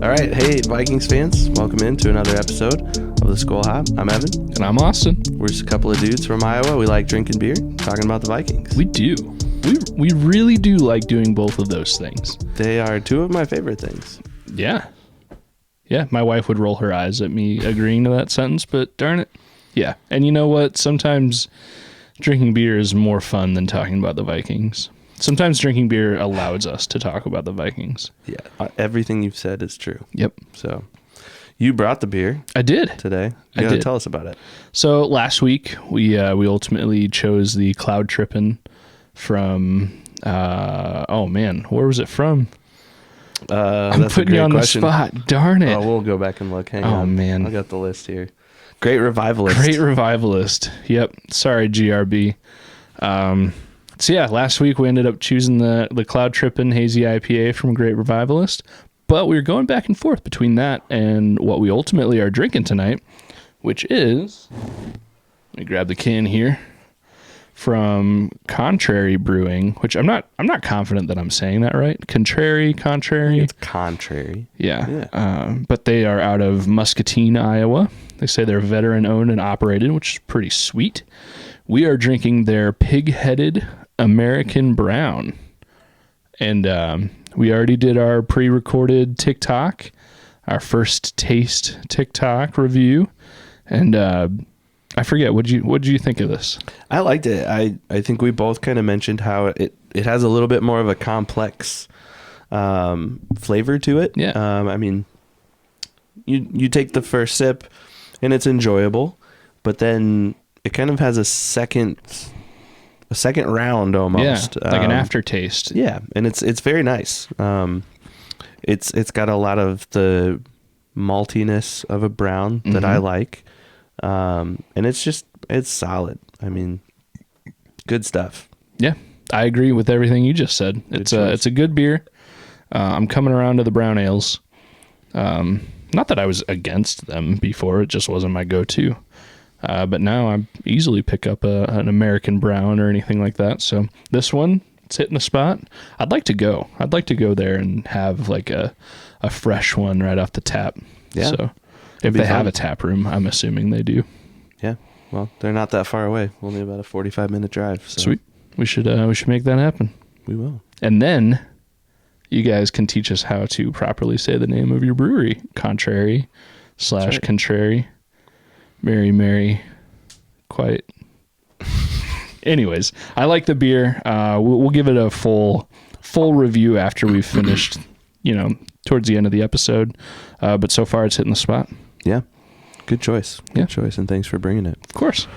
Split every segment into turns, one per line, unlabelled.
All right. Hey, Vikings fans. Welcome into another episode of the Skol Hop. I'm Evan.
And I'm Austin.
We're just a couple of dudes from Iowa. We like drinking beer, talking about the Vikings.
We do. We really do like doing both of those things.
They are two of my favorite things.
Yeah. Yeah, my wife would roll her eyes at me agreeing to that sentence, but darn it. Yeah. And you know what? Sometimes drinking beer is more fun than talking about the Vikings. Sometimes drinking beer allows us to talk about the Vikings.
Yeah. Everything you've said is true.
Yep.
So you brought the beer.
I did.
Today. You gotta tell us about it.
So last week, we ultimately chose the Cloud Trippin' from, where was it from? I'm putting you on the spot. Darn it.
Oh, we'll go back and look. Hang on.
Oh, man.
I got the list here. Great Revivalist.
Great Revivalist. Yep. Sorry, GRB. So yeah, last week we ended up choosing the Cloud Trippin' Hazy IPA from Great Revivalist, but we were going back and forth between that and what we ultimately are drinking tonight, which is, let me grab the can here, from Contrary Brewing, which I'm not confident that I'm saying that right. Contrary.
It's Contrary.
Yeah. But they are out of Muscatine, Iowa. They say they're veteran owned and operated, which is pretty sweet. We are drinking their Pigheaded American Brown. And we already did our pre-recorded TikTok, our first taste TikTok review. And I forget, what did you think of this?
I liked it. I think we both kind of mentioned how it has a little bit more of a complex flavor to it.
Yeah.
I mean, you take the first sip and it's enjoyable, but then it kind of has a second round almost.
Yeah, like an aftertaste.
Yeah, and it's very nice. It's got a lot of the maltiness of a brown that I like. And it's solid. I mean, good stuff.
Yeah, I agree with everything you just said. It's a good beer. I'm coming around to the brown ales. Not that I was against them before, it just wasn't my go-to. But now I easily pick up an American brown or anything like that. So this one, it's hitting the spot. I'd like to go there and have like a fresh one right off the tap. Yeah. So if they have a tap room, I'm assuming they do.
Yeah. Well, they're not that far away. Only about a 45-minute drive. So.
Sweet. We should make that happen.
We will.
And then you guys can teach us how to properly say the name of your brewery. Contrary /
right.
Contrary. Mary, quite. Anyways, I like the beer. We'll give it a full review after we've finished, towards the end of the episode. But so far it's hitting the spot.
Yeah. Good choice. Good choice. And thanks for bringing it.
Of course.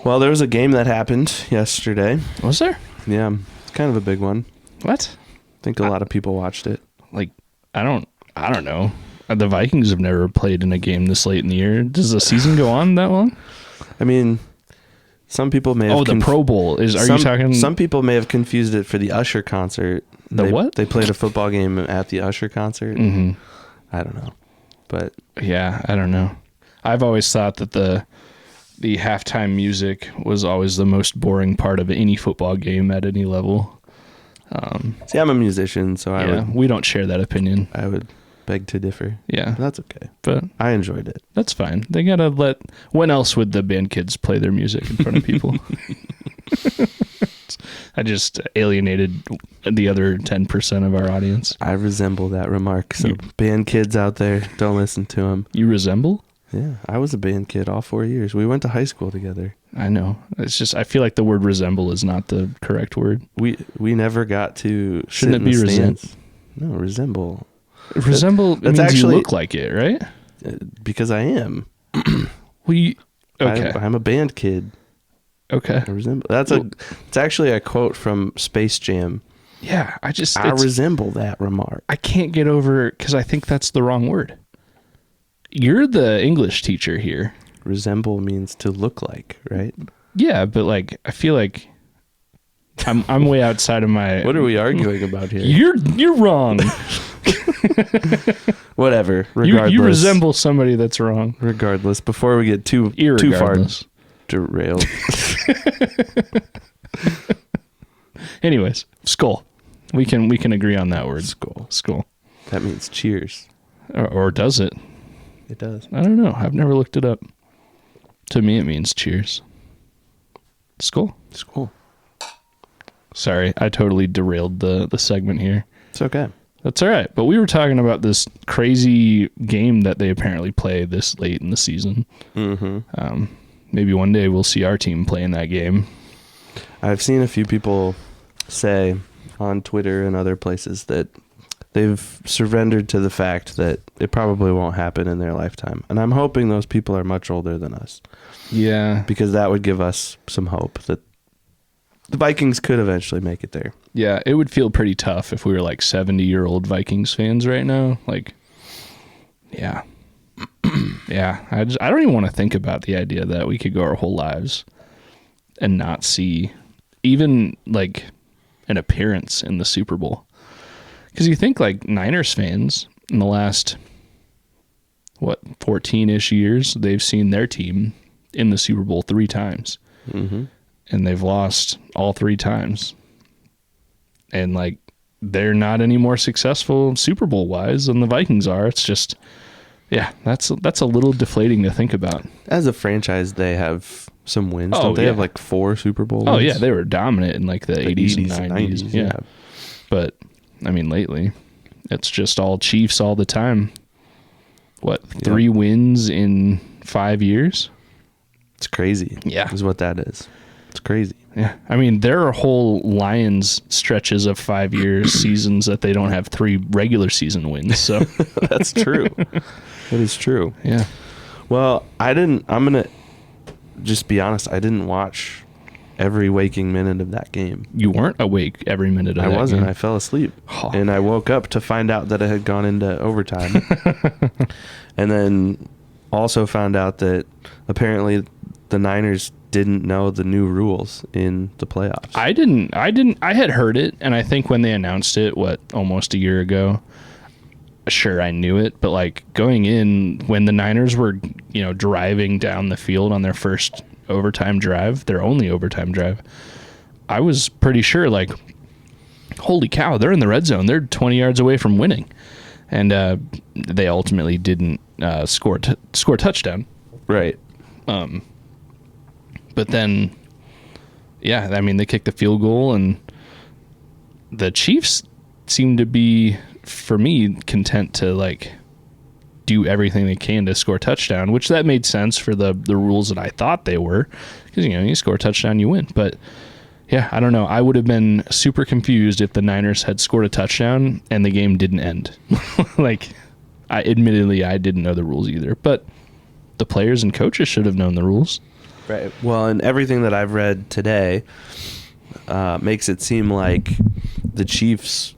Well, there was a game that happened yesterday.
Was there?
Yeah. Kind of a big one.
What?
I think a lot of people watched it.
Like, I don't know. The Vikings have never played in a game this late in the year. Does the season go on that long?
I mean, some people may have...
the Pro Bowl. You talking...
Some people may have confused it for the Usher concert.
What?
They played a football game at the Usher concert.
Mm-hmm.
I don't know. But...
Yeah, I don't know. I've always thought that the halftime music was always the most boring part of any football game at any level.
See, I'm a musician, so
we don't share that opinion.
I would beg to differ.
Yeah.
But that's okay.
But
I enjoyed it.
That's fine. They gotta when else would the band kids play their music in front of people? I just alienated the other 10% of our audience.
I resemble that remark. So band kids out there, don't listen to them.
You resemble?
Yeah. I was a band kid all 4 years. We went to high school together.
I know. It's just, I feel like the word resemble is not the correct word.
We never got to...
Shouldn't it be resent?
No, resemble.
Resemble means actually, you look like it, right?
Because I am.
Okay.
I'm a band kid.
Okay.
I resemble. It's actually a quote from Space Jam.
Yeah, I
resemble that remark.
I can't get over because I think that's the wrong word. You're the English teacher here.
Resemble means to look like, right?
Yeah, but like I feel like I'm way outside of my...
What are we arguing about here?
You're wrong.
Whatever. Regardless.
You resemble somebody that's wrong.
Regardless, before we get too far derailed.
Anyways, Skol. We can agree on that word.
Skol.
Skol.
That means cheers.
Or does it?
It does.
I don't know. I've never looked it up. To me, it means cheers. Skol.
Skol.
Sorry, I totally derailed the segment here.
It's okay.
That's all right. But we were talking about this crazy game that they apparently play this late in the season.
Mm-hmm.
Maybe one day we'll see our team playing that game.
I've seen a few people say on Twitter and other places that they've surrendered to the fact that it probably won't happen in their lifetime. And I'm hoping those people are much older than us.
Yeah.
Because that would give us some hope that the Vikings could eventually make it there.
Yeah, it would feel pretty tough if we were like 70-year-old Vikings fans right now. Like, yeah. Yeah, I don't even want to think about the idea that we could go our whole lives and not see even like an appearance in the Super Bowl. Because you think like Niners fans in the last, 14-ish years, they've seen their team in the Super Bowl 3 times.
Mm-hmm.
And they've lost all 3 times. And like, they're not any more successful Super Bowl wise than the Vikings are. It's just, yeah, that's a little deflating to think about.
As a franchise, they have some wins.
Oh,
Don't they
yeah.
have like 4 Super Bowl wins?
Oh yeah, they were dominant in like the 80s and 90s. Yeah. But I mean, lately, it's just all Chiefs all the time. 3 wins in 5 years?
It's crazy.
Yeah.
Is what that is. It's crazy.
Yeah. I mean, there are whole Lions stretches of 5 years seasons that they don't have 3 regular season wins. So
that's true. That is true.
Yeah.
Well, I'm going to just be honest. I didn't watch every waking minute of that game.
You weren't awake every minute of that game?
I wasn't. I fell asleep.
Oh.
And I woke up to find out that it had gone into overtime. And then also found out that apparently the Niners didn't know the new rules in the playoffs. I had heard it, and I think when they announced it, almost a year ago, sure, I knew it, but like going in when the Niners were, driving down the field on their first overtime drive, their only overtime drive, I was pretty sure like, holy cow, they're in the red zone. They're 20 yards away from winning. And they ultimately didn't score a touchdown. Right.
But then, yeah, I mean, they kicked the field goal, and the Chiefs seem to be, for me, content to like do everything they can to score a touchdown, which that made sense for the rules that I thought they were, because you score a touchdown, you win. But yeah, I don't know. I would have been super confused if the Niners had scored a touchdown and the game didn't end. Like, I didn't know the rules either, but the players and coaches should have known the rules.
Right. Well, and everything that I've read today makes it seem like the Chiefs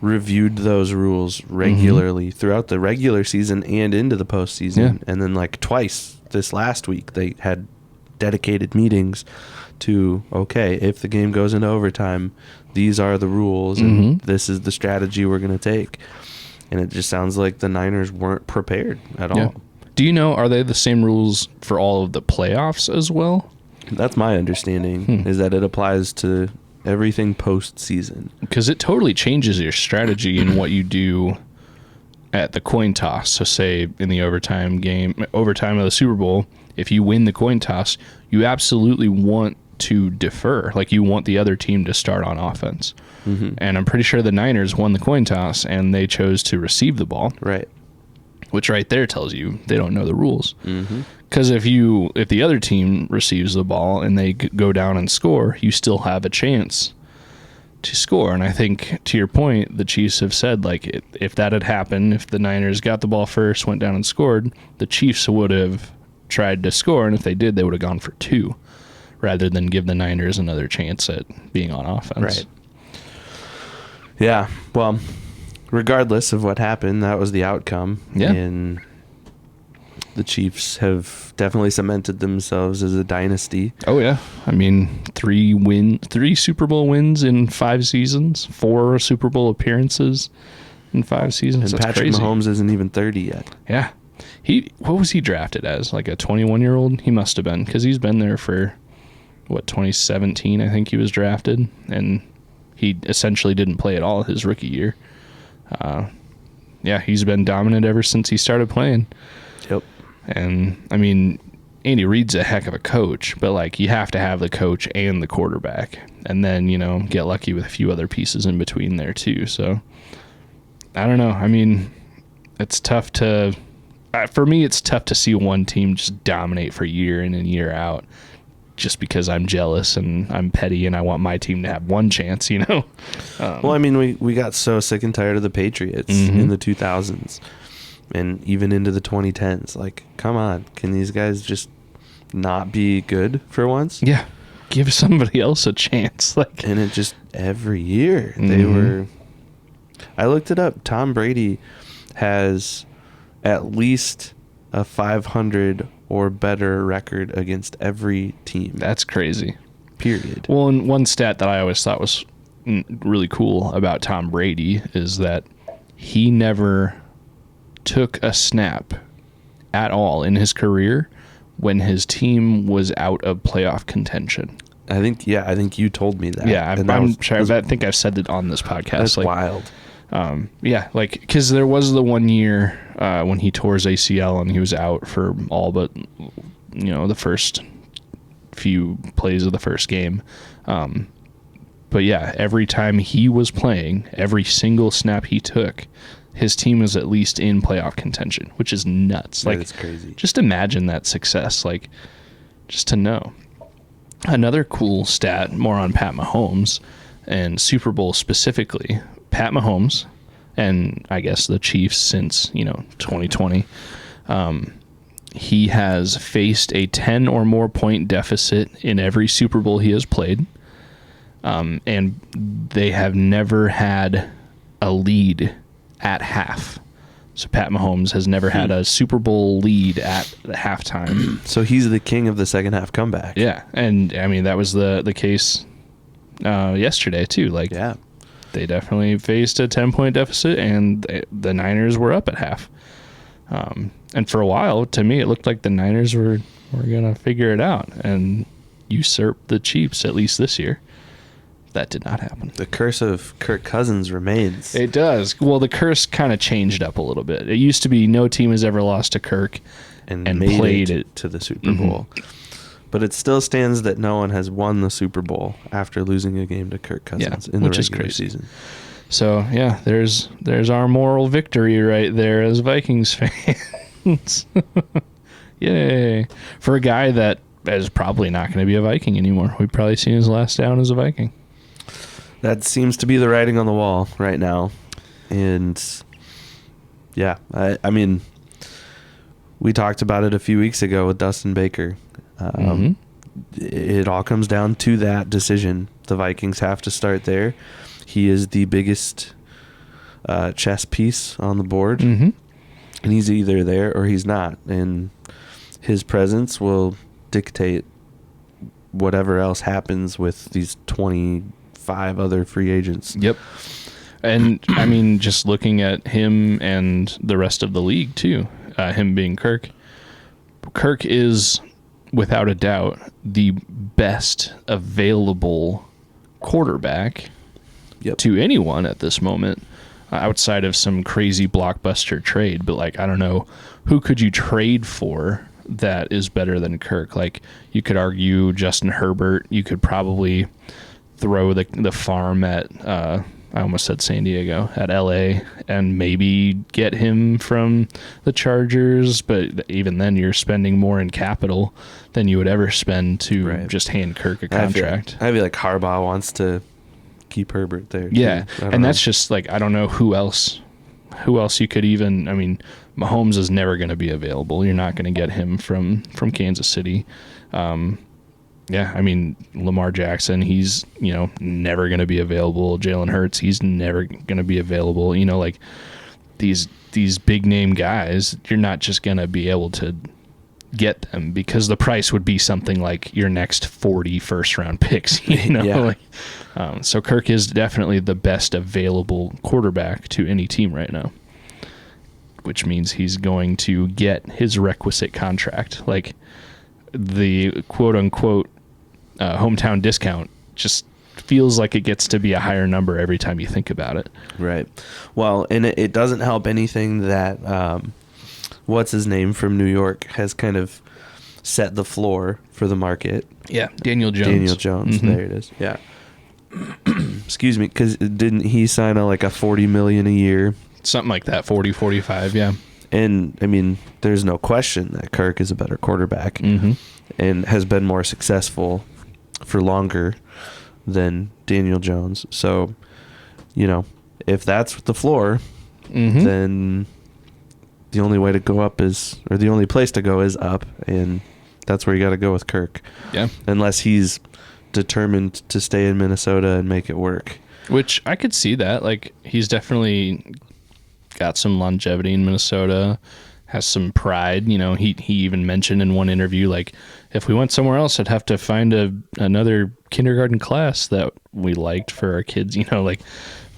reviewed those rules regularly throughout the regular season and into the postseason. Yeah. And then like twice this last week, they had dedicated meetings to, okay, if the game goes into overtime, these are the rules and this is the strategy we're going to take. And it just sounds like the Niners weren't prepared at all.
Do you know, are they the same rules for all of the playoffs as well?
That's my understanding, is that it applies to everything postseason.
Because it totally changes your strategy in what you do at the coin toss. So say in the overtime of the Super Bowl, if you win the coin toss, you absolutely want to defer. Like, you want the other team to start on offense. And I'm pretty sure the Niners won the coin toss and they chose to receive the ball.
Right.
Which right there tells you they don't know the rules. Because if the other team receives the ball and they go down and score, you still have a chance to score. And I think, to your point, the Chiefs have said, like, if that had happened, if the Niners got the ball first, went down and scored, the Chiefs would have tried to score, and if they did, they would have gone for 2, rather than give the Niners another chance at being on offense.
Right. Yeah. Well, regardless of what happened, that was the outcome.
Yeah.
And the Chiefs have definitely cemented themselves as a dynasty.
Oh, yeah. I mean, 3 Super Bowl wins in 5 seasons, 4 Super Bowl appearances in 5 seasons.
And
That's
Patrick
crazy.
Mahomes isn't even 30 yet.
Yeah. What was he drafted as? Like a 21-year-old? He must have been, because he's been there for, 2017, I think he was drafted, and he essentially didn't play at all his rookie year. yeah, he's been dominant ever since he started playing.
Yep.
And I mean, Andy Reid's a heck of a coach, but like you have to have the coach and the quarterback, and then, you know, get lucky with a few other pieces in between there too. So I don't know. I mean, it's tough to, for me, it's tough to see one team just dominate for year in and year out, just because I'm jealous and I'm petty and I want my team to have one chance, you know?
Well, I mean, we got so sick and tired of the Patriots in the 2000s and even into the 2010s. Like, come on. Can these guys just not be good for once?
Yeah. Give somebody else a chance. Like,
and it just, every year, they were... I looked it up. Tom Brady has at least a 500 or better record against every team.
That's crazy.
Period.
Well, and one stat that I always thought was really cool about Tom Brady is that he never took a snap at all in his career when his team was out of playoff contention.
I think you told me that.
Yeah, I'm sure. I think I've said it on this podcast.
That's
like,
wild.
Yeah, like, because there was the one year when he tore his ACL and he was out for all but, you know, the first few plays of the first game. But yeah, every time he was playing, every single snap he took, his team was at least in playoff contention, which is nuts. Like,
that's crazy.
Just imagine that success, like, just to know. Another cool stat, more on Pat Mahomes and Super Bowl specifically. Pat Mahomes, and I guess the Chiefs since, you know, 2020, he has faced a 10 or more point deficit in every Super Bowl he has played. And they have never had a lead at half. So Pat Mahomes has never had a Super Bowl lead at the halftime.
So he's the king of the second half comeback.
Yeah, and I mean that was the case yesterday too. Like,
yeah,
they definitely faced a 10-point deficit, and the Niners were up at half. And for a while, to me, it looked like the Niners were gonna figure it out and usurp the Chiefs, at least this year. That did not happen.
The curse of Kirk Cousins remains.
It does. Well, the curse kind of changed up a little bit. It used to be no team has ever lost to Kirk and played it
to the Super Bowl. But it still stands that no one has won the Super Bowl after losing a game to Kirk Cousins in the regular season.
So, yeah, there's our moral victory right there as Vikings fans. Yay. For a guy that is probably not going to be a Viking anymore. We've probably seen his last down as a Viking.
That seems to be the writing on the wall right now. And yeah, I mean, we talked about it a few weeks ago with Dustin Baker. It all comes down to that decision. The Vikings have to start there. He is the biggest chess piece on the board. And he's either there or he's not. And his presence will dictate whatever else happens with these 25 other free agents.
Yep. And I mean, just looking at him and the rest of the league too, him being Kirk is without a doubt the best available quarterback to anyone at this moment, outside of some crazy blockbuster trade. But like, I don't know, who could you trade for that is better than Kirk? Like, you could argue Justin Herbert. You could probably throw the farm at I almost said San Diego, at LA, and maybe get him from the Chargers, but even then you're spending more in capital than you would ever spend to just hand Kirk a contract.
I feel like Harbaugh wants to keep Herbert there.
Yeah, and that's just like, I don't know who else you could even, I mean, Mahomes is never going to be available. You're not going to get him from Kansas City. Yeah, I mean, Lamar Jackson, he's, you know, never going to be available. Jalen Hurts, he's never going to be available. You know, like these big name guys, you're not just going to be able to get them because the price would be something like your next 40 first round picks, you know? So Kirk is definitely the best available quarterback to any team right now, which means he's going to get his requisite contract. Like, the quote unquote hometown discount just feels like it gets to be a higher number every time you think about it.
Right. Well, and it doesn't help anything that what's his name from New York has kind of set the floor for the market.
Yeah, Daniel Jones.
Daniel Jones. Mm-hmm. There it is. Yeah. Excuse me, because didn't he sign like a $40 million a year?
Something like that, 40, 45, yeah.
And, I mean, there's no question that Kirk is a better quarterback
mm-hmm.
and has been more successful for longer than Daniel Jones. So, you know, if that's the floor,
mm-hmm.
then the only way to go up is, or the only place to go is up, and that's where you got to go with Kirk.
Yeah.
Unless he's determined to stay in Minnesota and make it work.
Which I could see that. Like, he's definitely got some longevity in Minnesota, has some pride. You know, he even mentioned in one interview, like, if we went somewhere else, I'd have to find another kindergarten class that we liked for our kids, you know, like,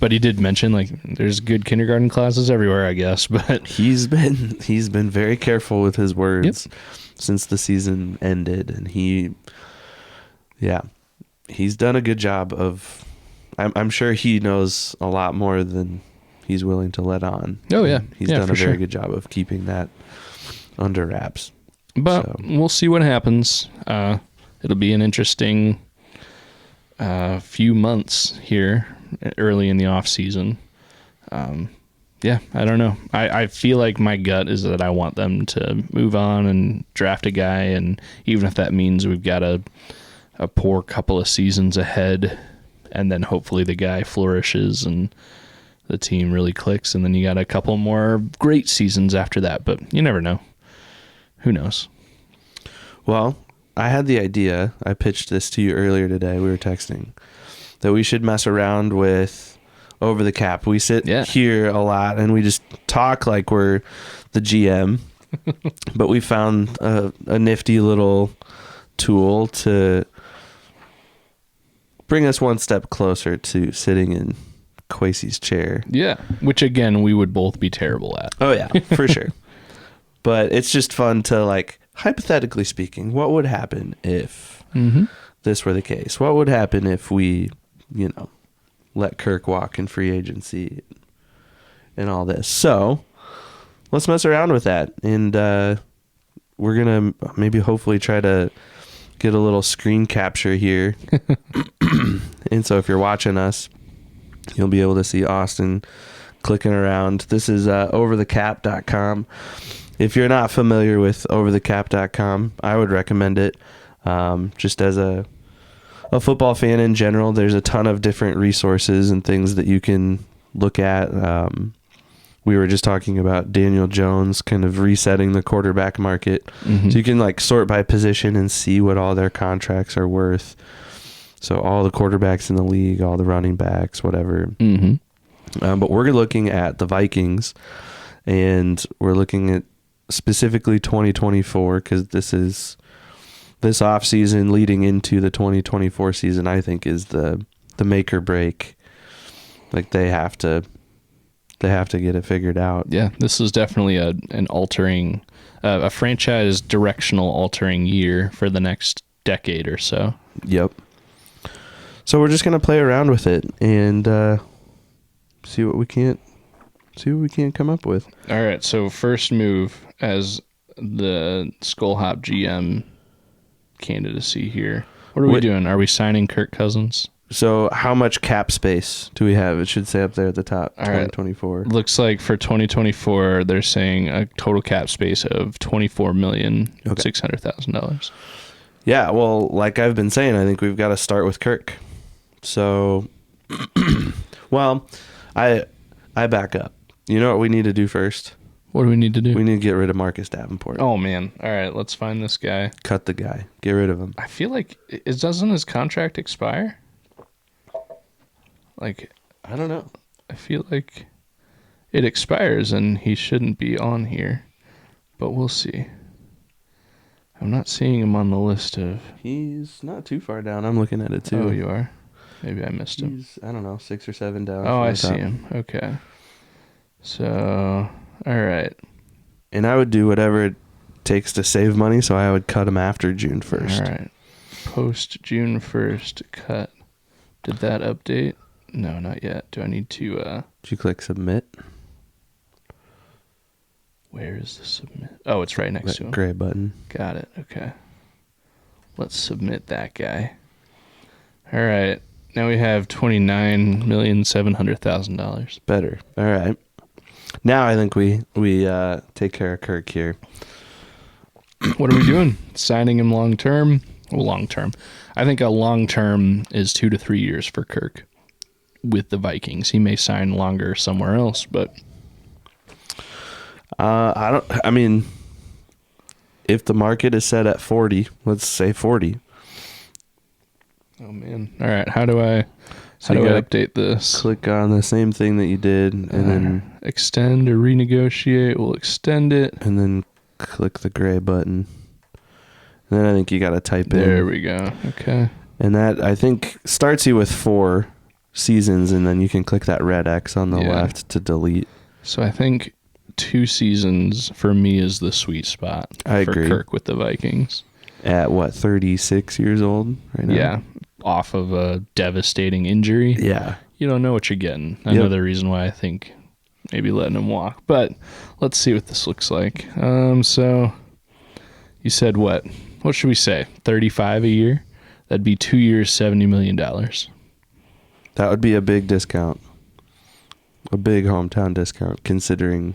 but he did mention, like, there's good kindergarten classes everywhere, I guess, but
he's been very careful with his words since the season ended, and he's done a good job of, I'm sure he knows a lot more than he's willing to let on.
Oh, yeah.
He's done a very good job of keeping that under wraps.
But we'll see what happens. It'll be an interesting few months here early in the off season. Yeah, I don't know. I feel like my gut is that I want them to move on and draft a guy, and even if that means we've got a poor couple of seasons ahead, and then hopefully the guy flourishes and the team really clicks, and then you got a couple more great seasons after that, but you never know. Who knows?
Well, I had the idea, I pitched this to you earlier today, we were texting, that we should mess around with Over the Cap. We sit here a lot and we just talk like we're the GM, but we found a nifty little tool to bring us one step closer to sitting in Kwesi's chair.
Yeah, which again, we would both be terrible at.
Oh yeah, for sure. But it's just fun to, like, hypothetically speaking, what would happen if this were the case? What would happen if we, you know, let Kirk walk in free agency and all this? So let's mess around with that. And we're going to maybe hopefully try to get a little screen capture here. And so if you're watching us, you'll be able to see Austin clicking around. This is overthecap.com. If you're not familiar with overthecap.com, I would recommend it. Just as a football fan in general, there's a ton of different resources and things that you can look at. We were just talking about Daniel Jones kind of resetting the quarterback market. So you can, like, sort by position and see what all their contracts are worth. So all the quarterbacks in the league, all the running backs, whatever. But we're looking at the Vikings, and we're looking at specifically 2024, because this offseason leading into the 2024 season, I think, is the make or break. Like, they have to get it figured out.
Yeah, this is definitely an altering, a franchise directional altering year for the next decade or so.
Yep. So we're just gonna play around with it and see what we can't come up with.
All right. So first move as the Skol Hop GM candidacy here. What are we doing? Are we signing Kirk Cousins?
So how much cap space do we have? It should say up there at the top, 2024.
Right. Looks like for 2024, they're saying a total cap space of $24,600,000.
Yeah, well, like I've been saying, I think we've got to start with Kirk. So, well, I back up. You know what we need to do first?
What do we need to do?
We need to get rid of Marcus Davenport.
Oh, man. All right, let's find this guy.
Cut the guy. Get rid of him.
I feel like, doesn't his contract expire? Like,
I don't know.
I feel like it expires and he shouldn't be on here, but we'll see. I'm not seeing him on the list of...
He's not too far down. I'm looking at it too.
Oh, you are? Maybe I missed him.
He's, I don't know, 6 or 7 down.
Oh, I see him. Okay. So, all right.
And I would do whatever it takes to save money, so I would cut him after June 1st.
All right. Post June 1st, cut Did that update? No, not yet. Do I need to...
Did you click submit?
Where is the submit? Oh, it's right next to him.
Gray button.
Got it. Okay. Let's submit that guy. All right. Now we have $29,700,000.
Better. All right. Now I think we take care of Kirk here.
What are we doing? Signing him long term? Well, long term. I think a long term is 2 to 3 years for Kirk with the Vikings. He may sign longer somewhere else, but
I mean, if the market is set at 40, let's say 40.
Oh man. All right. How do I update this?
Click on the same thing that you did and then
extend or renegotiate. We'll extend it.
And then click the gray button. And then I think you got to type in.
There we go. Okay.
And that, I think, starts you with 4 seasons, and then you can click that red X on the left to delete.
So I think 2 seasons for me is the sweet spot
for agree.
Kirk with the Vikings.
At what, 36 years old right now?
Yeah. Off of a devastating injury.
Yeah.
You don't know what you're getting. Another reason why I think maybe letting him walk. But let's see what this looks like. So you said what? What should we say? 35 a year? That'd be 2 years, $70 million.
That would be a big discount. A big hometown discount, considering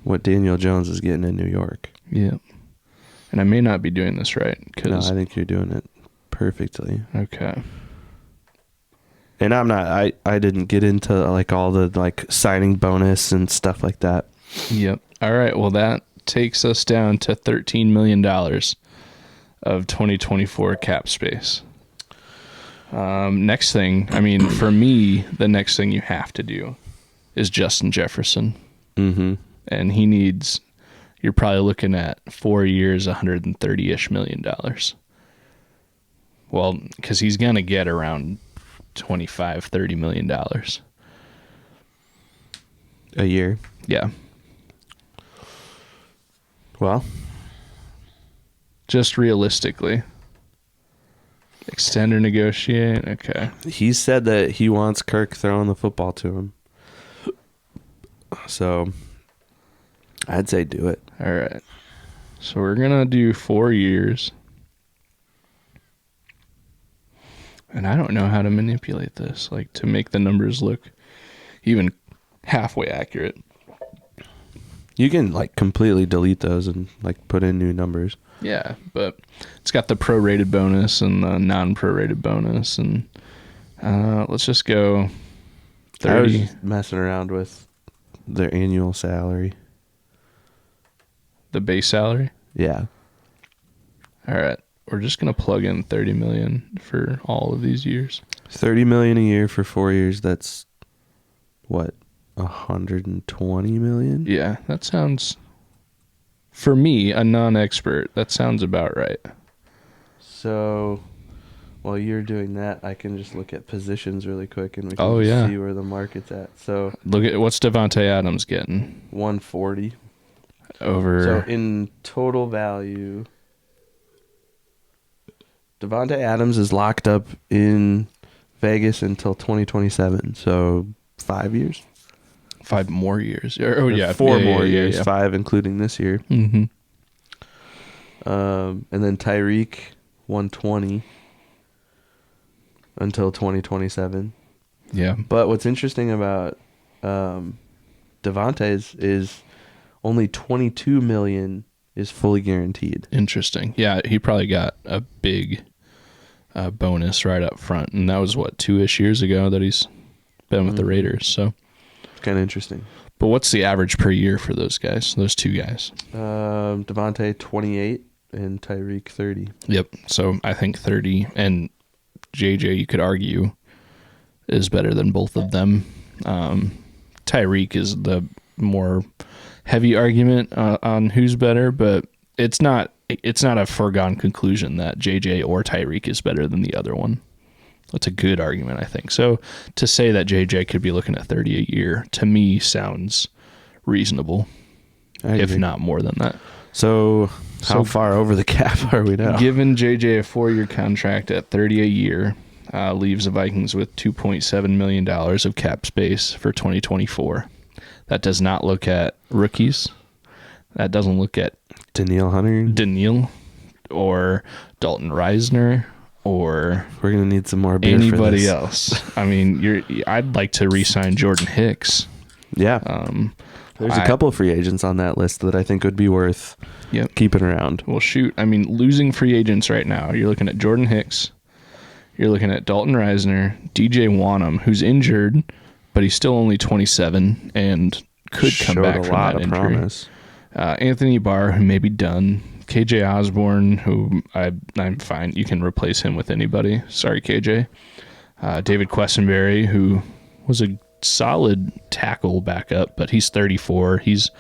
what Daniel Jones is getting in New York.
Yeah. And I may not be doing this right.
No, I think you're doing it perfectly.
Okay.
And I'm not, I didn't get into like all the like signing bonus and stuff like that.
Yep. All right. Well, that takes us down to $13 million of 2024 cap space. Next thing, I mean, for me, the next thing you have to do is Justin Jefferson.
Mm-hmm.
And he needs, you're probably looking at 4 years, $130-ish million. Well, because he's going to get around $25-30 million
a year.
Yeah.
Well,
just realistically, extend or negotiate. Okay.
He said that he wants Kirk throwing the football to him. So I'd say do it.
All right. So we're going to do 4 years. And I don't know how to manipulate this, like to make the numbers look even halfway accurate.
You can like completely delete those and like put in new numbers.
Yeah, but it's got the prorated bonus and the non-prorated bonus, and let's just go 30.
I was just messing around with their annual salary.
The base salary?
Yeah.
All right. We're just going to plug in 30 million for all of these years.
30 million a year for 4 years. That's what, 120 million?
Yeah, that sounds, for me, a non-expert, that sounds about right.
So while you're doing that, I can just look at positions really quick and we can see where the market's at. So
look at what's Devontae Adams getting.
140.
Over.
So in total value, Devontae Adams is locked up in Vegas until 2027. So 5 years?
5 more years. Oh, yeah.
4 more years. Yeah. 5 including this year.
Mm-hmm.
And then Tyreek, 120 until 2027.
Yeah.
But what's interesting about Devontae is only 22 million is fully guaranteed.
Interesting. Yeah, he probably got a big bonus right up front, and that was what 2-ish years ago that he's been with the Raiders. So
it's kind of interesting.
But what's the average per year for those guys? Those 2 guys.
Devontae 28 and Tyreek 30.
Yep. So I think 30, and JJ, you could argue, is better than both of them. Tyreek is the more heavy argument on who's better, but it's not a foregone conclusion that JJ or Tyreek is better than the other one. That's a good argument, I think. So to say that JJ could be looking at 30 a year, to me, sounds reasonable, if not more than that.
So how far over the cap are we now?
Given JJ a 4-year contract at 30 a year, leaves the Vikings with $2.7 million of cap space for 2024. That does not look at rookies. That doesn't look at Daniil or Dalton Reisner or
we're gonna need some more beer
anybody
for this.
else. I mean, I'd like to re-sign Jordan Hicks.
Yeah. There's a couple of free agents on that list that I think would be worth keeping around.
Well, shoot. I mean, losing free agents right now, you're looking at Jordan Hicks. You're looking at Dalton Reisner, DJ Wanham, who's injured, but he's still only 27 and could come back from that injury. Promise. Anthony Barr, who may be done. KJ Osborne, who I'm fine. You can replace him with anybody. Sorry, KJ. David Quessenberry, who was a solid tackle backup, but he's 34. He's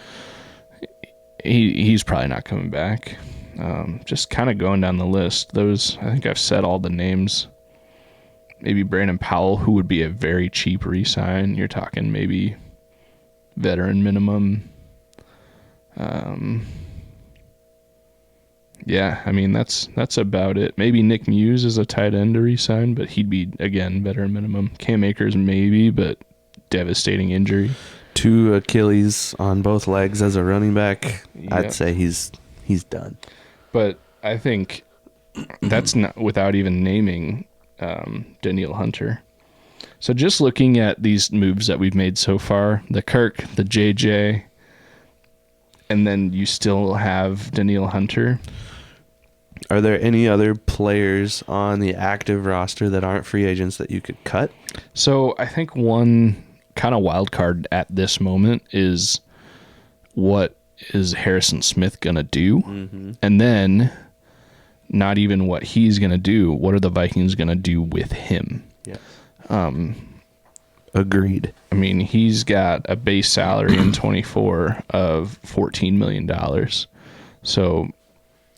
probably not coming back. Just kind of going down the list. Those, I think I've said all the names. Maybe Brandon Powell, who would be a very cheap re-sign. You're talking maybe veteran minimum. Yeah, I mean, that's about it. Maybe Nick Muse is a tight end to re-sign, but he'd be, again, veteran minimum. Cam Akers maybe, but devastating injury.
2 Achilles on both legs as a running back. Yep. I'd say he's done.
But I think that's not without even naming Daniil Hunter. So just looking at these moves that we've made so far, the Kirk, the JJ, and then you still have Daniil Hunter.
Are there any other players on the active roster that aren't free agents that you could cut?
So I think one kind of wild card at this moment is what is Harrison Smith going to do? Mm-hmm. And then not even what he's going to do. What are the Vikings going to do with him?
Yeah. Agreed.
I mean, he's got a base salary in 24 of $14 million. So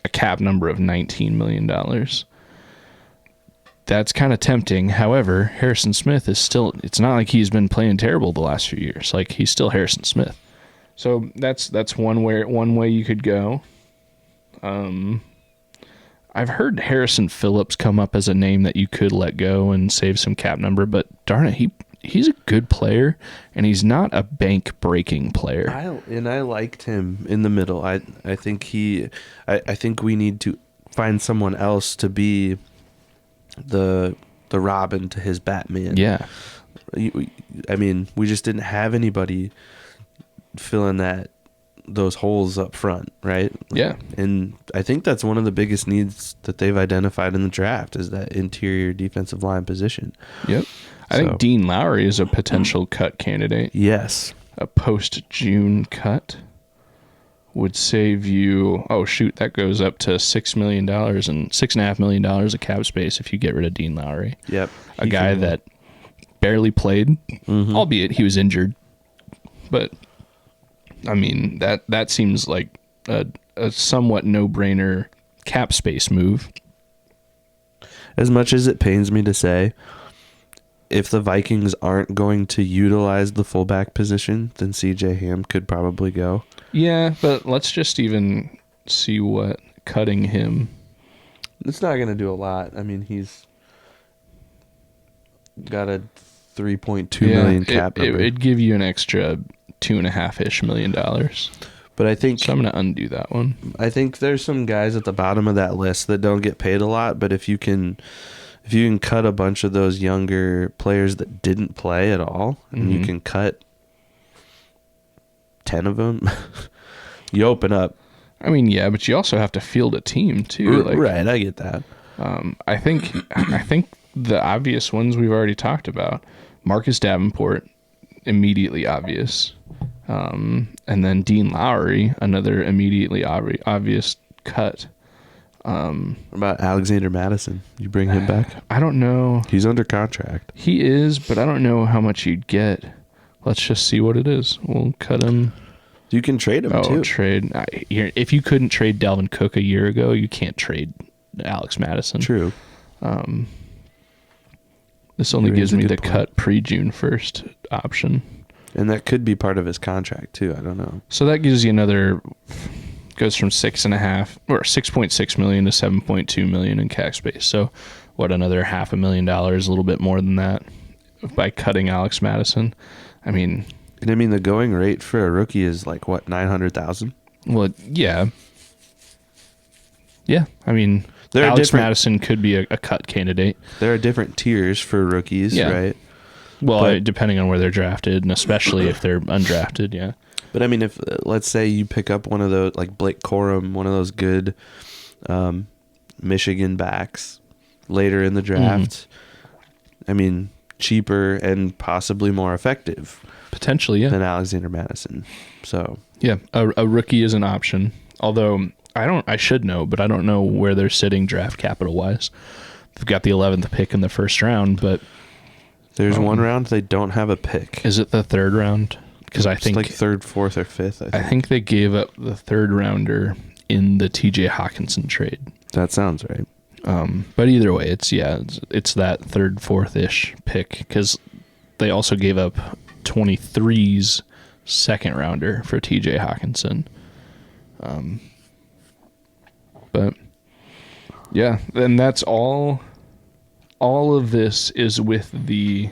a cap number of $19 million. That's kind of tempting. However, Harrison Smith is still, it's not like he's been playing terrible the last few years. Like, he's still Harrison Smith. So that's one way you could go. I've heard Harrison Phillips come up as a name that you could let go and save some cap number, but darn it, he's a good player, and he's not a bank-breaking player.
I liked him in the middle. I think I think we need to find someone else to be the Robin to his Batman.
Yeah.
I mean, we just didn't have anybody filling those holes up front, right?
Yeah.
And I think that's one of the biggest needs that they've identified in the draft is that interior defensive line position.
Yep. I think Dean Lowry is a potential cut candidate.
Yes.
A post-June cut would save you, that goes up to $6 million and $6.5 million of cap space if you get rid of Dean Lowry.
Yep.
A guy that barely played, albeit he was injured. But I mean, that seems like a somewhat no-brainer cap space move.
As much as it pains me to say, if the Vikings aren't going to utilize the fullback position, then CJ Ham could probably go.
Yeah, but let's just even see what cutting him.
It's not going to do a lot. I mean, he's got a $3.2 million cap number.
It'd give you an extra $2.5-ish million.
But I think
so. I'm going to undo that one.
I think there's some guys at the bottom of that list that don't get paid a lot, but if you can cut a bunch of those younger players that didn't play at all, and you can cut 10 of them, you open up.
I mean, yeah, but you also have to field a team too.
Right, I get that.
I think the obvious ones we've already talked about. Marcus Davenport, immediately obvious. And then Dean Lowry, another immediately obvious cut.
What about Alexander Madison? You bring him back?
I don't know.
He's under contract.
He is, but I don't know how much you'd get. Let's just see what it is. We'll cut him.
You can trade him too.
Trade. If you couldn't trade Dalvin Cook a year ago, you can't trade Alex Madison.
True.
This only gives me the cut pre-June 1st option.
And that could be part of his contract too. I don't know.
So that gives you another, goes from 6.5 or 6.6 million to 7.2 million in cap space. So another $500,000, a little bit more than that, by cutting Alex Madison. I mean,
the going rate for a rookie is like what, 900,000?
Well, yeah. Yeah, I mean, Alex Madison could be a cut candidate.
There are different tiers for rookies, right?
Well, depending on where they're drafted, and especially if they're undrafted, yeah.
But I mean, if let's say you pick up one of those, like Blake Corum, one of those good Michigan backs later in the draft, I mean, cheaper and possibly more effective,
potentially, yeah,
than Alexander Madison. So
yeah, a rookie is an option. Although I should know, but I don't know where they're sitting draft capital wise. They've got the 11th pick in the first round, but
there's one round they don't have a pick.
Is it the third round? Because I think
like third, fourth, or fifth.
I think they gave up the third rounder in the TJ Hawkinson trade.
That sounds right.
But either way, it's that third, fourth-ish pick, because they also gave up 23's second rounder for TJ Hawkinson. But yeah, and that's all of this is with the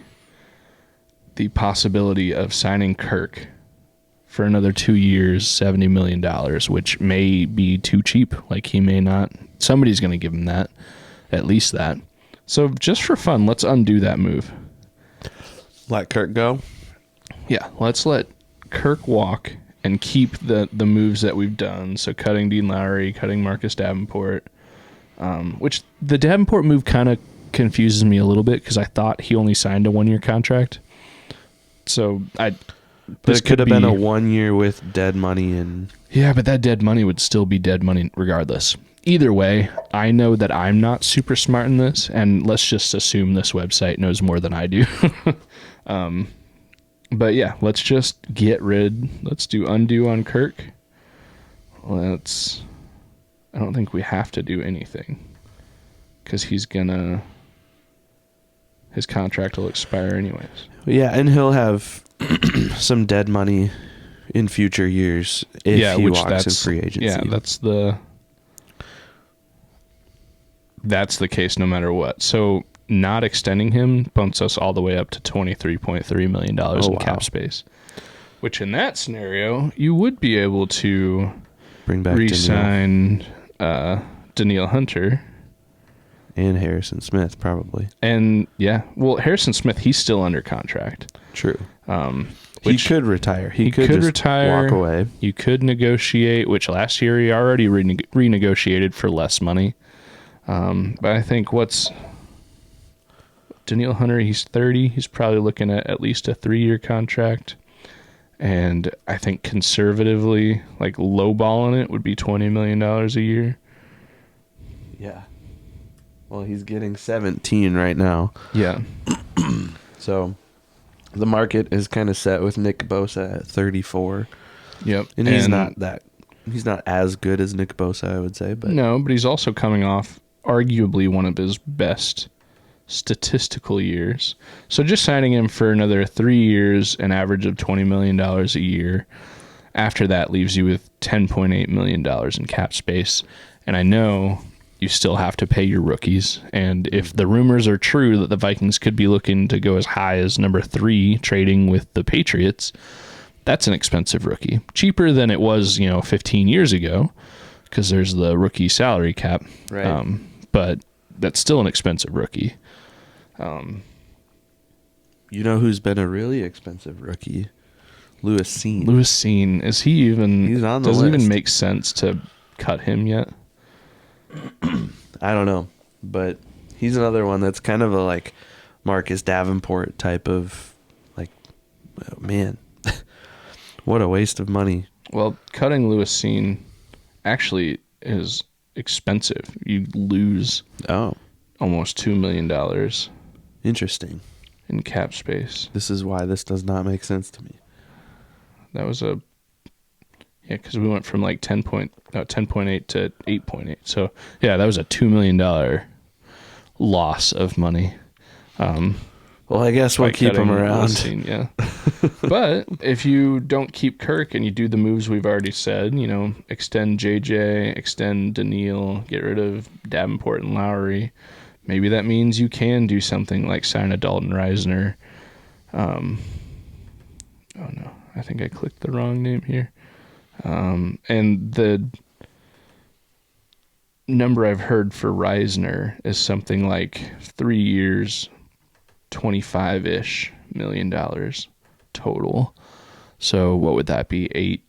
possibility of signing Kirk for another 2 years, $70 million, which may be too cheap. Like, he may not. Somebody's going to give him that, at least that. So just for fun, let's undo that move.
Let Kirk go?
Yeah, let's let Kirk walk and keep the moves that we've done. So cutting Dean Lowry, cutting Marcus Davenport, which the Davenport move kind of confuses me a little bit because I thought he only signed a 1-year contract. So
But it could have been a 1 year with dead money and...
Yeah, but that dead money would still be dead money regardless. Either way, I know that I'm not super smart in this, and let's just assume this website knows more than I do. But yeah, let's just let's do undo on Kirk. I don't think we have to do anything because his contract will expire anyways.
Yeah, and he'll have some dead money in future years if he walks in free agency.
Yeah, that's the case no matter what. So not extending him bumps us all the way up to $23.3 million in cap space, which in that scenario, you would be able to
bring back
re-sign Danielle Hunter.
And Harrison Smith, probably.
And, yeah, well, Harrison Smith, he's still under contract.
True. He could retire. He could just
retire,
walk away.
You could negotiate, which last year he already renegotiated for less money. But I think Danielle Hunter, he's 30. He's probably looking at least a 3-year contract. And I think conservatively, like lowballing it would be $20 million a year.
Yeah. Well, he's getting 17 right now.
Yeah.
So the market is kind of set with Nick Bosa at 34.
Yep.
And he's not as good as Nick Bosa, I would say, but
no, but he's also coming off arguably one of his best statistical years. So just signing him for another 3 years, an average of $20 million a year. After that leaves you with $10.8 million in cap space. And I know you still have to pay your rookies. And if the rumors are true that the Vikings could be looking to go as high as number 3 trading with the Patriots, that's an expensive rookie. Cheaper than it was, 15 years ago because there's the rookie salary cap.
Right.
But that's still an expensive rookie.
You know who's been a really expensive rookie? Louis Cine.
Louis Cine. Is he even...
He's on the
list. Does it even make sense to cut him yet?
I don't know, but he's another one that's kind of a like Marcus Davenport type of like, oh, man, what a waste of money.
Well, cutting Louis Cine actually is expensive. You lose almost $2 million.
Interesting.
In cap space.
This is why this does not make sense to me.
That was because we went from like 10.8 to 8.8. So, yeah, that was a $2 million loss of money.
Well, I guess we'll keep him around.
Scene, yeah. But if you don't keep Kirk and you do the moves we've already said, extend JJ, extend Daniil, get rid of Davenport and Lowry, maybe that means you can do something like sign a Dalton Reisner. Oh no, I think I clicked the wrong name here. And the number I've heard for Reisner is something like 3 years, $25-ish million total. So what would that be?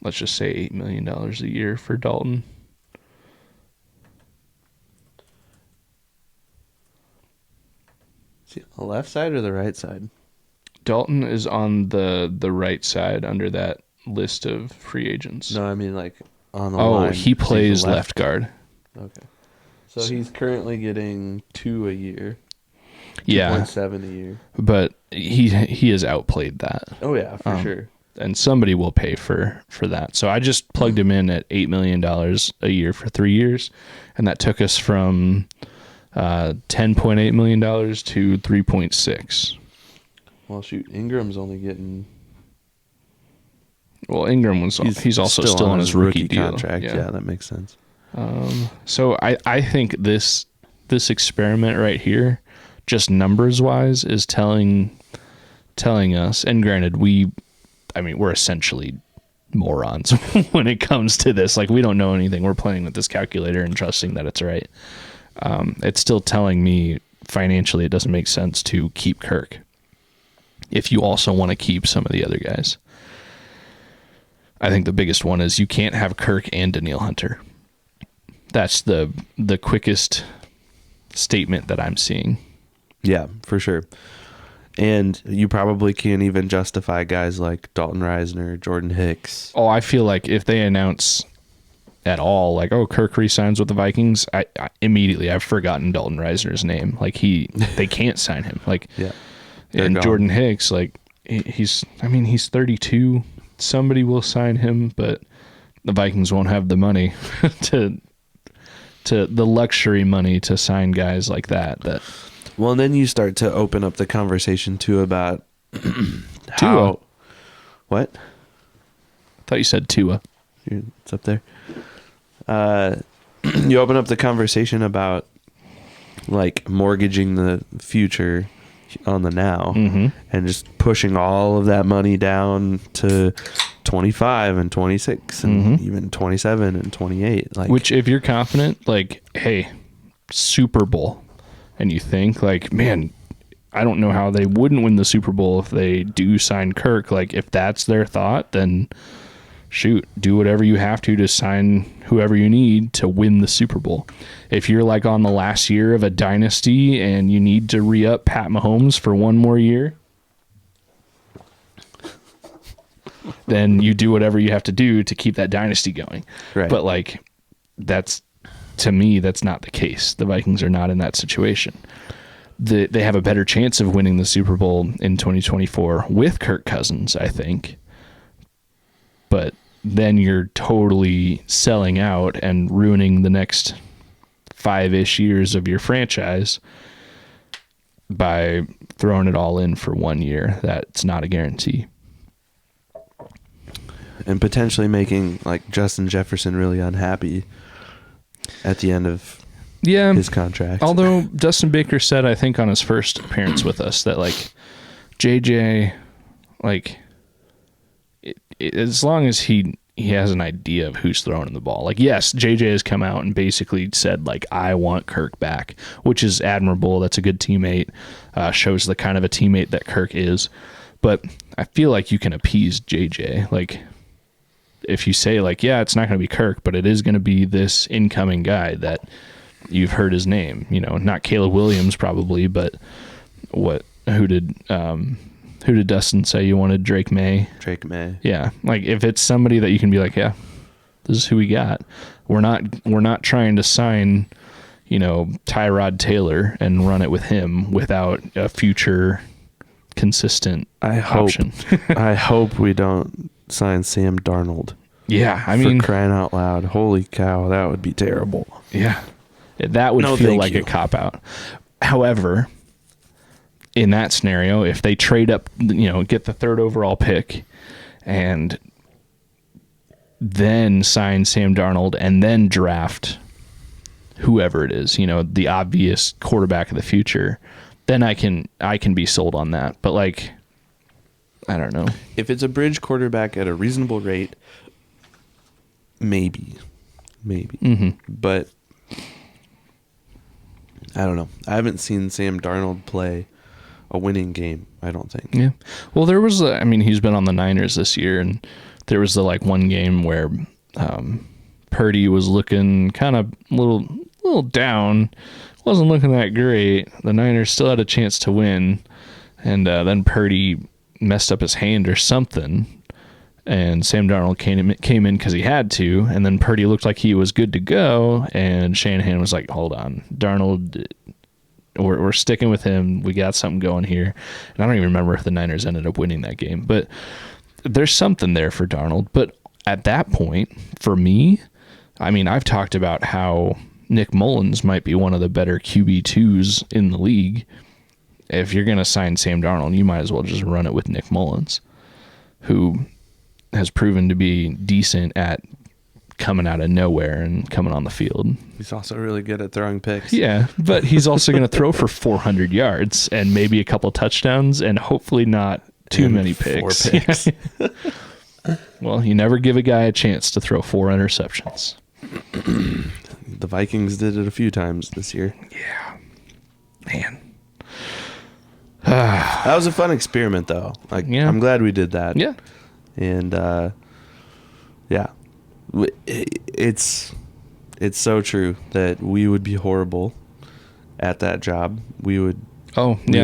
Let's just say $8 million a year for Dalton.
Is he on the left side or the right side?
Dalton is on the right side under that list of free agents.
No, I mean like on the line.
Oh, he plays left guard.
Okay. So he's currently getting 2 a year.
Yeah.
2.7 a year.
But he has outplayed that.
Oh yeah, for sure.
And somebody will pay for that. So I just plugged him in at $8 million a year for 3 years, and that took us from $10.8 million to 3.6.
Well, shoot, Ingram's only getting.
Well, Ingram he's also still on his rookie deal.
Contract. Yeah, that makes sense.
So I think this experiment right here, just numbers wise, is telling us. And granted, we're essentially morons when it comes to this. Like, we don't know anything. We're playing with this calculator and trusting that it's right. It's still telling me financially it doesn't make sense to keep Kirk if you also want to keep some of the other guys. I think the biggest one is you can't have Kirk and Danielle Hunter. That's the quickest statement that I'm seeing.
Yeah, for sure. And you probably can't even justify guys like Dalton Reisner, Jordan Hicks.
Oh, I feel like if they announce at all, like, oh, Kirk re-signs with the Vikings, I immediately I've forgotten Dalton Reisner's name. Like they can't sign him. Like,
yeah.
And Jordan Hicks, like he's 32. Somebody will sign him, but the Vikings won't have the money to the luxury money to sign guys like that.
Well, and then you start to open up the conversation too about
Tua.
What?
I thought you said Tua.
It's up there. You open up the conversation about like mortgaging the future on the now, and just pushing all of that money down to 25 and 26 and even 27 and 28. Like,
which, if you're confident, like, hey, Super Bowl, and you think like, man, I don't know how they wouldn't win the Super Bowl if they do sign Kirk. Like, if that's their thought, then shoot, do whatever you have to sign whoever you need to win the Super Bowl. If you're like on the last year of a dynasty and you need to re-up Pat Mahomes for one more year, then you do whatever you have to do to keep that dynasty going.
Right.
But like, to me, that's not the case. The Vikings are not in that situation. They have a better chance of winning the Super Bowl in 2024 with Kirk Cousins, I think. But then you're totally selling out and ruining the next 5-ish years of your franchise by throwing it all in for 1 year. That's not a guarantee.
And potentially making like Justin Jefferson really unhappy at the end of his contract.
Although Dustin Baker said, I think on his first appearance with us, that like JJ, like as long as he has an idea of who's throwing the ball. Like, yes, JJ has come out and basically said, like, I want Kirk back, which is admirable. That's a good teammate. Shows the kind of a teammate that Kirk is. But I feel like you can appease JJ. Like, if you say, like, yeah, it's not going to be Kirk, but it is going to be this incoming guy that you've heard his name. You know, not Caleb Williams probably, but who did Dustin say you wanted? Drake May?
Drake May.
Yeah. Like, if it's somebody that you can be like, yeah, this is who we got. We're not trying to sign, Tyrod Taylor and run it with him without a future consistent option.
I hope we don't sign Sam Darnold.
Yeah, I mean,
for crying out loud. Holy cow, that would be terrible.
Yeah. That would feel like a cop-out. However, in that scenario, if they trade up, get the third overall pick and then sign Sam Darnold and then draft whoever it is, the obvious quarterback of the future, then I can be sold on that. But like, I don't know.
If it's a bridge quarterback at a reasonable rate, maybe.
Mm-hmm.
But I don't know. I haven't seen Sam Darnold play a winning game, I don't think.
Yeah. Well, there was, he's been on the Niners this year, and there was the one game where Purdy was looking kind of a little down, wasn't looking that great. The Niners still had a chance to win, and then Purdy messed up his hand or something, and Sam Darnold came in because he had to, and then Purdy looked like he was good to go, and Shanahan was like, hold on, Darnold, we're sticking with him. We got something going here. And I don't even remember if the Niners ended up winning that game, but there's something there for Darnold. But at that point, for me, I've talked about how Nick Mullins might be one of the better QB2s in the league. If you're going to sign Sam Darnold, you might as well just run it with Nick Mullins, who has proven to be decent at coming out of nowhere and coming on the field.
He's also really good at throwing picks.
Yeah, but he's also going to throw for 400 yards and maybe a couple touchdowns and hopefully not too many picks.
4 picks.
Well, you never give a guy a chance to throw 4 interceptions.
The Vikings did it a few times this year.
Yeah. Man.
That was a fun experiment, though.
Yeah.
I'm glad we did that.
Yeah.
And, yeah. It's so true that we would be horrible at that job. We would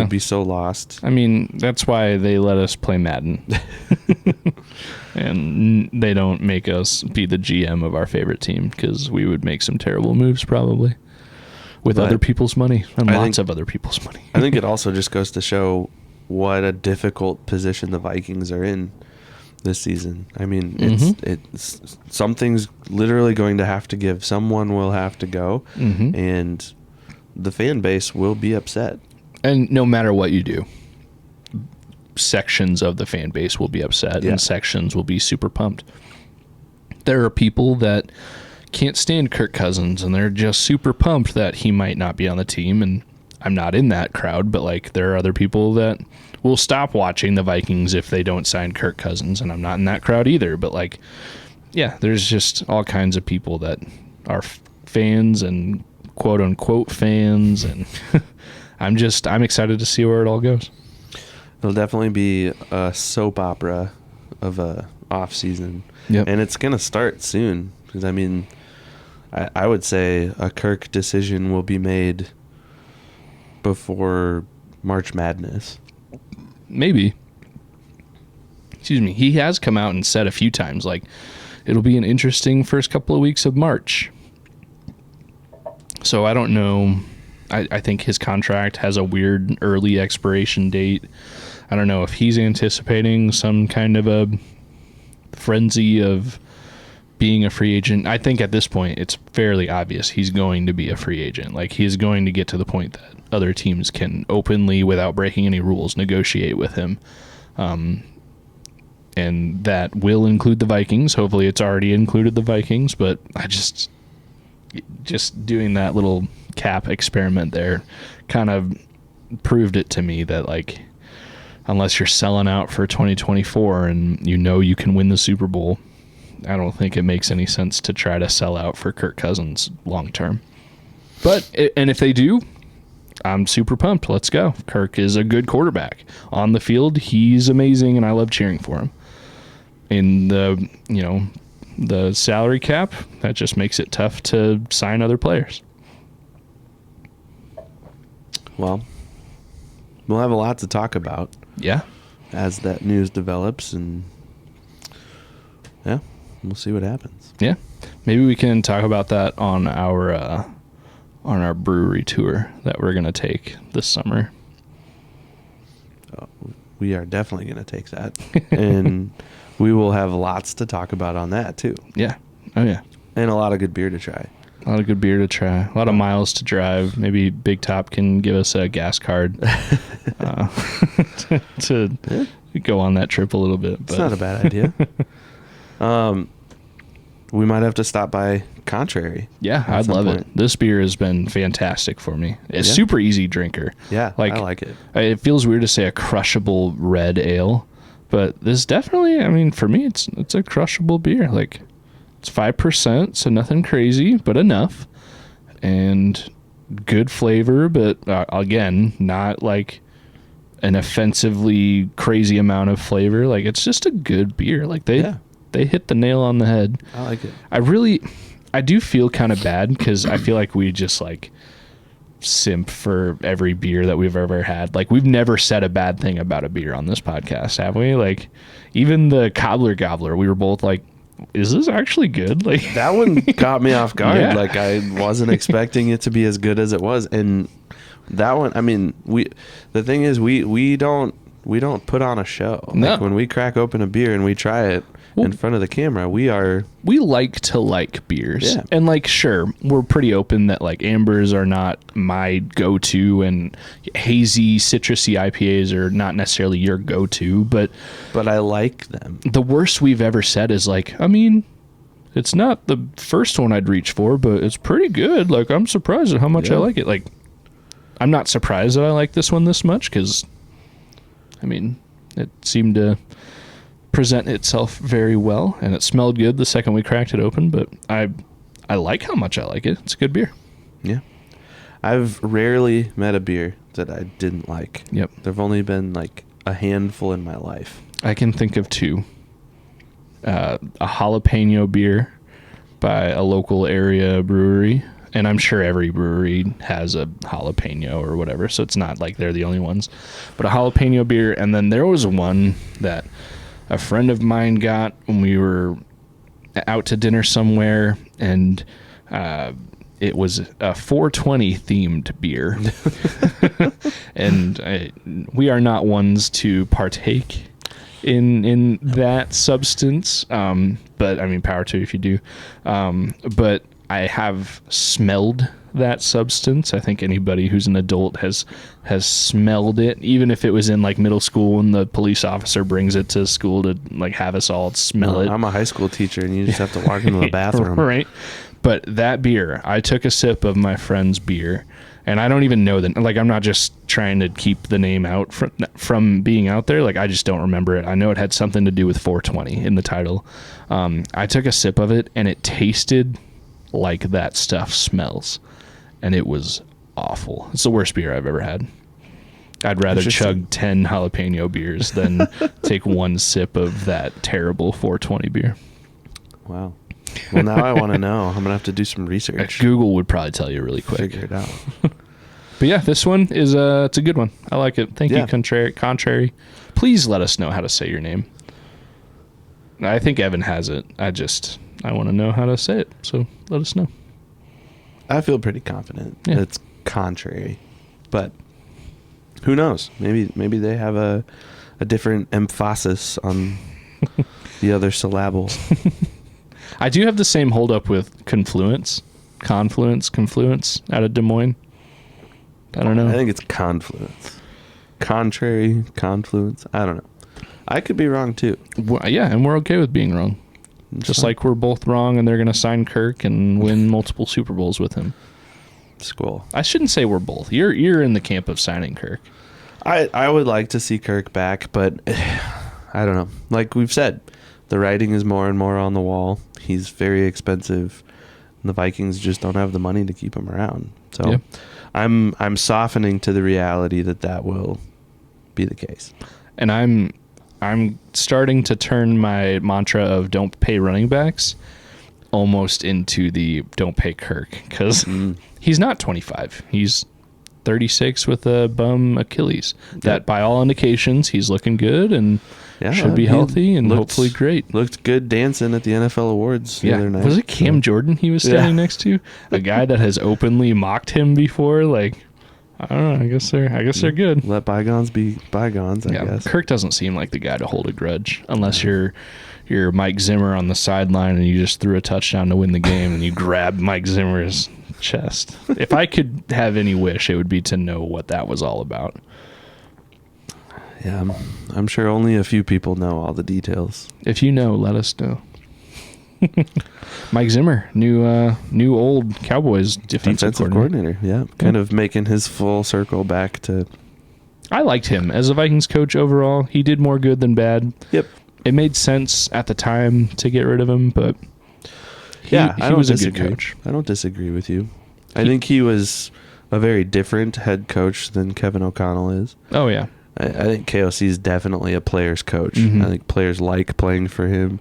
be so lost.
That's why they let us play Madden. And they don't make us be the GM of our favorite team, because we would make some terrible moves probably with other people's money and lots of other people's money.
I think it also just goes to show what a difficult position the Vikings are in this season. It's something's literally going to have to give. Someone will have to go, and the fan base will be upset.
And no matter what you do, sections of the fan base will be upset, and sections will be super pumped. There are people that can't stand Kirk Cousins, and they're just super pumped that he might not be on the team, and I'm not in that crowd, but there are other people that will stop watching the Vikings if they don't sign Kirk Cousins, and I'm not in that crowd either. But there's just all kinds of people that are fans and quote unquote fans, and I'm excited to see where it all goes.
It'll definitely be a soap opera of a off season, and it's gonna start soon, because I would say a Kirk decision will be made before March Madness.
Maybe. Excuse me. He has come out and said a few times, it'll be an interesting first couple of weeks of March. So I don't know. I think his contract has a weird early expiration date. I don't know if he's anticipating some kind of a frenzy of being a free agent. I think at this point it's fairly obvious he's going to be a free agent. He's going to get to the point that other teams can openly, without breaking any rules, negotiate with him. And that will include the Vikings. Hopefully it's already included the Vikings, but I just doing that little cap experiment there kind of proved it to me that unless you're selling out for 2024 and you can win the Super Bowl, I don't think it makes any sense to try to sell out for Kirk Cousins long term. And if they do, I'm super pumped. Let's go. Kirk is a good quarterback. On the field, he's amazing, and I love cheering for him. In the salary cap, that just makes it tough to sign other players.
Well, we'll have a lot to talk about.
Yeah.
As that news develops, and we'll see what happens.
Yeah. Maybe we can talk about that on our brewery tour that we're going to take this summer.
We are definitely going to take that. And we will have lots to talk about on that, too.
Yeah. Oh, yeah.
And a lot of good beer to try.
A lot of good beer to try. A lot of miles to drive. Maybe Big Top can give us a gas card to go on that trip a little bit. But.
It's not a bad idea. we might have to stop by Contrary.
Yeah, I'd love it. This beer has been fantastic for me. It's super easy drinker.
Yeah, I like it.
It feels weird to say a crushable red ale, but this definitely, I mean, for me, it's a crushable beer. Like, it's 5%, so nothing crazy, but enough. And good flavor, but again, not like an offensively crazy amount of flavor. Like, it's just a good beer. Like, they hit the nail on the head.
I like it.
I do feel kind of bad because I feel like we just like simp for every beer that we've ever had. Like, we've never said a bad thing about a beer on this podcast, have we? Like, even the Cobbler Gobbler, we were both like, is this actually good? Like,
that one caught me off guard.
Yeah.
Like, I wasn't expecting it to be as good as it was. And that one, I mean, the thing is, we don't put on a show.
No.
Like, when we crack open a beer and we try it in front of the camera, we
like to like beers.
Yeah.
And like, sure, we're pretty open that like ambers are not my go-to and hazy citrusy IPAs are not necessarily your go-to, but
I like them.
the worst we've ever said is like, I mean, it's not the first one I'd reach for, but it's pretty good. Like, I'm surprised at how much I like it. Like, I'm not surprised that I like this one this much because, I mean, it seemed to present itself very well, and it smelled good the second we cracked it open, but I like how much I like it. It's a good beer.
Yeah. I've rarely met a beer that I didn't like.
Yep.
There've only been like a handful in my life.
I can think of two. A jalapeno beer by a local area brewery, and I'm sure every brewery has a jalapeno or whatever, so it's not like they're the only ones. But a jalapeno beer, and then there was one that a friend of mine got when we were out to dinner somewhere, and it was a 420 themed beer. And we are not ones to partake in that substance, but I mean, power to you if you do. But I have smelled that substance. I think anybody who's an adult has smelled it, even if it was in like middle school and the police officer brings it to school to like have us all smell it.
I'm a high school teacher and you just have to walk into the bathroom.
Right. But that beer, I took a sip of my friend's beer, and I don't even know that. Like, I'm not just trying to keep the name out from being out there. Like, I just don't remember it. I know it had something to do with 420 in the title. I took a sip of it, and it tasted like that stuff smells, and it was awful. It's the worst beer I've ever had. I'd rather chug 10 jalapeno beers than take one sip of that terrible 420 beer.
Wow. Well, now I want to know. I'm going to have to do some research.
Google would probably tell you really quick.
Figure it out.
But yeah, this one is it's a good one. I like it. Thank you, Contrary. Please let us know how to say your name. I think Evan has it. I want to know how to say it, so let us know.
I feel pretty confident it's Contrary, but who knows? Maybe they have a different emphasis on the other syllables.
I do have the same holdup with Confluence out of Des Moines. I don't know.
I think it's Confluence. Contrary, Confluence. I don't know. I could be wrong too.
Well, yeah, and we're okay with being wrong. Just like we're both wrong and they're going to sign Kirk and win multiple Super Bowls with him.
Skol.
I shouldn't say we're both. You're in the camp of signing Kirk.
I would like to see Kirk back, but I don't know. Like we've said, the writing is more and more on the wall. He's very expensive. And the Vikings just don't have the money to keep him around. So I'm softening to the reality that will be the case.
And I'm starting to turn my mantra of don't pay running backs almost into the don't pay Kirk, because he's not 25. He's 36 with a bum Achilles. That by all indications, he's looking good and should be healthy and hopefully great.
Looked good dancing at the NFL awards the other night.
Was it Cam Jordan he was standing next to? A guy that has openly mocked him before? Like, I don't know. I guess they're good.
Let bygones be bygones, I guess.
Kirk doesn't seem like the guy to hold a grudge unless you're Mike Zimmer on the sideline and you just threw a touchdown to win the game and you grab Mike Zimmer's chest. If I could have any wish, it would be to know what that was all about.
Yeah, I'm sure only a few people know all the details.
If you know, let us know. Mike Zimmer, new old Cowboys defensive coordinator.
Yeah, kind of making his full circle back to.
I liked him as a Vikings coach overall. He did more good than bad.
Yep.
It made sense at the time to get rid of him, but he was a good coach.
I don't disagree with you. I think he was a very different head coach than Kevin O'Connell is.
Oh, yeah.
I think KOC is definitely a player's coach. I think players like playing for him.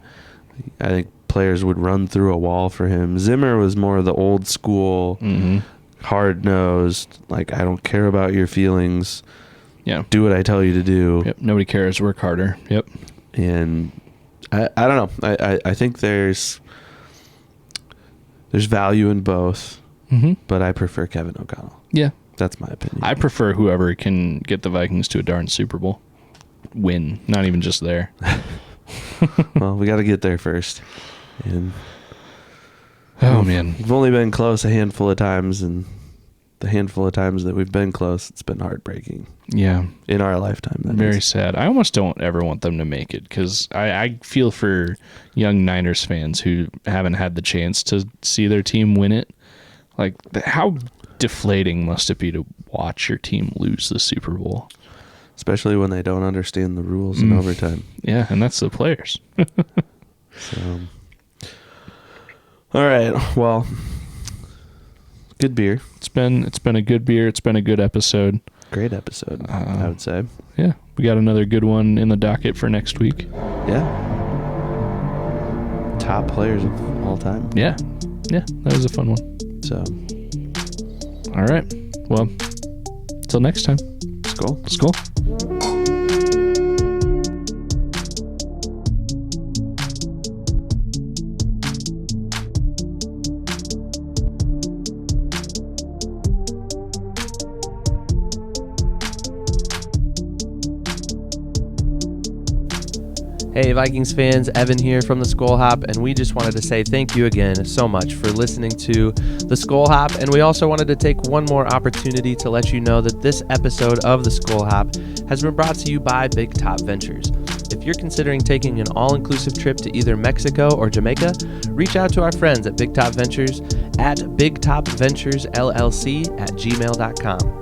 I think players would run through a wall for him. Zimmer was more the old school, hard-nosed, like, I don't care about your feelings.
Yeah.
Do what I tell you to do.
Yep. Nobody cares. Work harder. Yep.
And I don't know. I think there's value in both, but I prefer Kevin O'Connell.
Yeah.
That's my opinion.
I prefer whoever can get the Vikings to a darn Super Bowl. Win. Not even just there.
Well, we got to get there first. And
man.
We've only been close a handful of times, and the handful of times that we've been close, it's been heartbreaking.
Yeah.
In our lifetime.
Very sad. I almost don't ever want them to make it because I feel for young Niners fans who haven't had the chance to see their team win it. Like, how deflating must it be to watch your team lose the Super Bowl?
Especially when they don't understand the rules in overtime.
Yeah, and that's the players.
So, all right. Well, good beer.
It's been a good beer. It's been a good episode.
Great episode, I would say.
Yeah, we got another good one in the docket for next week.
Yeah. Top players of all time.
Yeah, that was a fun one.
So,
all right. Well, until next time.
Skol.
Skol.
Hey Vikings fans, Evan here from the Skol Hop, and we just wanted to say thank you again so much for listening to the Skol Hop, and we also wanted to take one more opportunity to let you know that this episode of the Skol Hop has been brought to you by Big Top Ventures. If you're considering taking an all-inclusive trip to either Mexico or Jamaica, reach out to our friends at Big Top Ventures at bigtopventuresllc@gmail.com.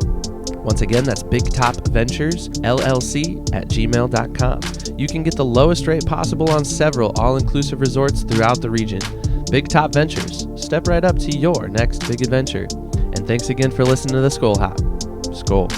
Once again, that's bigtopventuresllc@gmail.com. You can get the lowest rate possible on several all-inclusive resorts throughout the region. Big Top Ventures. Step right up to your next big adventure. And thanks again for listening to the Skol Hop. Skol.